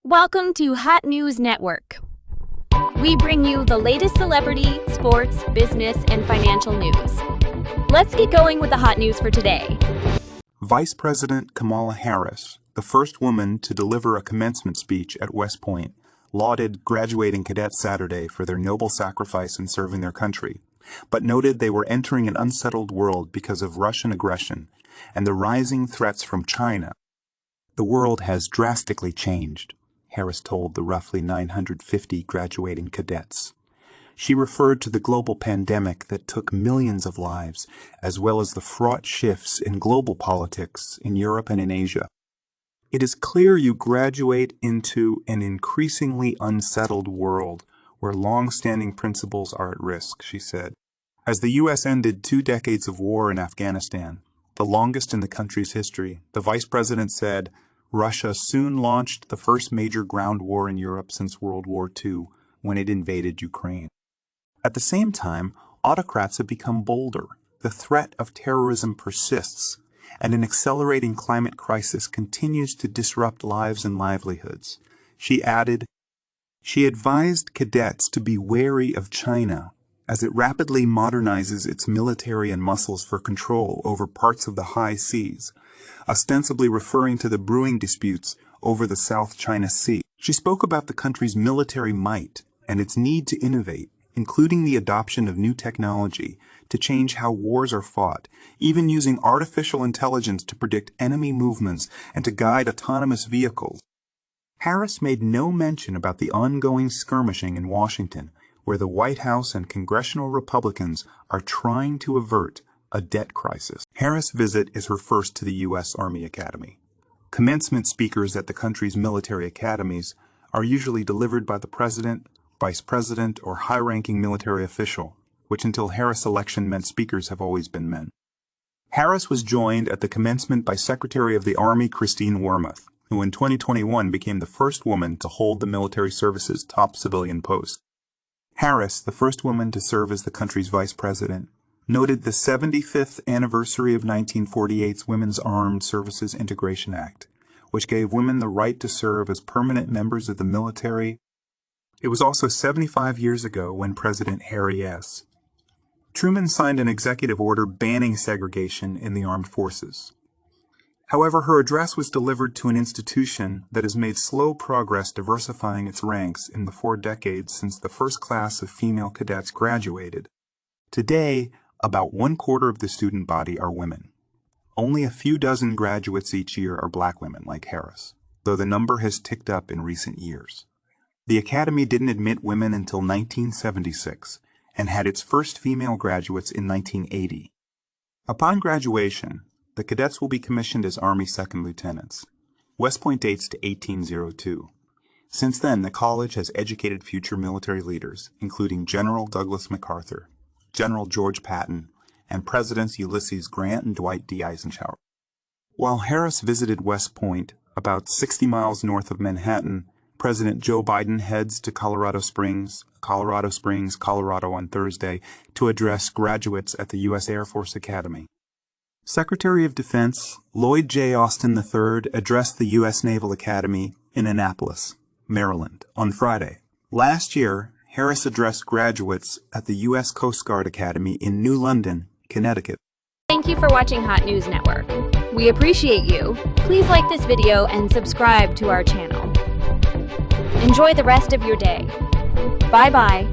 Welcome to Hot News Network. We bring you the latest celebrity, sports, business, and financial news. Let's get going with the hot news for today. Vice President Kamala Harris, the first woman to deliver a commencement speech at West Point, lauded graduating cadets Saturday for their noble sacrifice in serving their country, but noted they were entering an unsettled world because of Russian aggression and the rising threats from China. The world has drastically changed, Harris told the roughly 950 graduating cadets. She referred to the global pandemic that took millions of lives, as well as the fraught shifts in global politics in Europe and in Asia. It is clear you graduate into an increasingly unsettled world where long-standing principles are at risk, she said. As the U.S. ended 2 decades of war in Afghanistan, the longest in the country's history, the vice president said, Russia soon launched the first major ground war in Europe since World War II, when it invaded Ukraine. At the same time, autocrats have become bolder. The threat of terrorism persists, and an accelerating climate crisis continues to disrupt lives and livelihoods. She added, she advised cadets to be wary of China as it rapidly modernizes its military and muscles for control over parts of the high seas, ostensibly referring to the brewing disputes over the South China Sea. She spoke about the country's military might and its need to innovate, including the adoption of new technology to change how wars are fought, even using artificial intelligence to predict enemy movements and to guide autonomous vehicles. Harris made no mention about the ongoing skirmishing in Washington, where the White House and congressional Republicans are trying to avert a debt crisis. Harris' visit is her first to the U.S. Army Academy. Commencement speakers at the country's military academies are usually delivered by the president, vice president, or high-ranking military official, which until Harris' election meant speakers have always been men. Harris was joined at the commencement by Secretary of the Army Christine Wormuth, who in 2021 became the first woman to hold the military service's top civilian post. Harris, the first woman to serve as the country's vice president, noted the 75th anniversary of 1948's Women's Armed Services Integration Act, which gave women the right to serve as permanent members of the military. It was also 75 years ago when President Harry S. Truman signed an executive order banning segregation in the armed forces. However, her address was delivered to an institution that has made slow progress diversifying its ranks in the 4 decades since the first class of female cadets graduated. Today, about 1/4 of the student body are women. Only a few dozen graduates each year are black women like Harris, though the number has ticked up in recent years. The Academy didn't admit women until 1976 and had its first female graduates in 1980. Upon graduation, the cadets will be commissioned as Army second lieutenants. West Point dates to 1802. Since then, the college has educated future military leaders, including General Douglas MacArthur, General George Patton, and Presidents Ulysses Grant and Dwight D. Eisenhower. While Harris visited West Point, about 60 miles north of Manhattan, President Joe Biden heads to Colorado Springs, Colorado on Thursday to address graduates at the U.S. Air Force Academy. Secretary of Defense Lloyd J. Austin III addressed the U.S. Naval Academy in Annapolis, Maryland, on Friday. Last year, Harris addressed graduates at the U.S. Coast Guard Academy in New London, Connecticut. Thank you for watching Hot News Network. We appreciate you. Please like this video and subscribe to our channel. Enjoy the rest of your day. Bye-bye.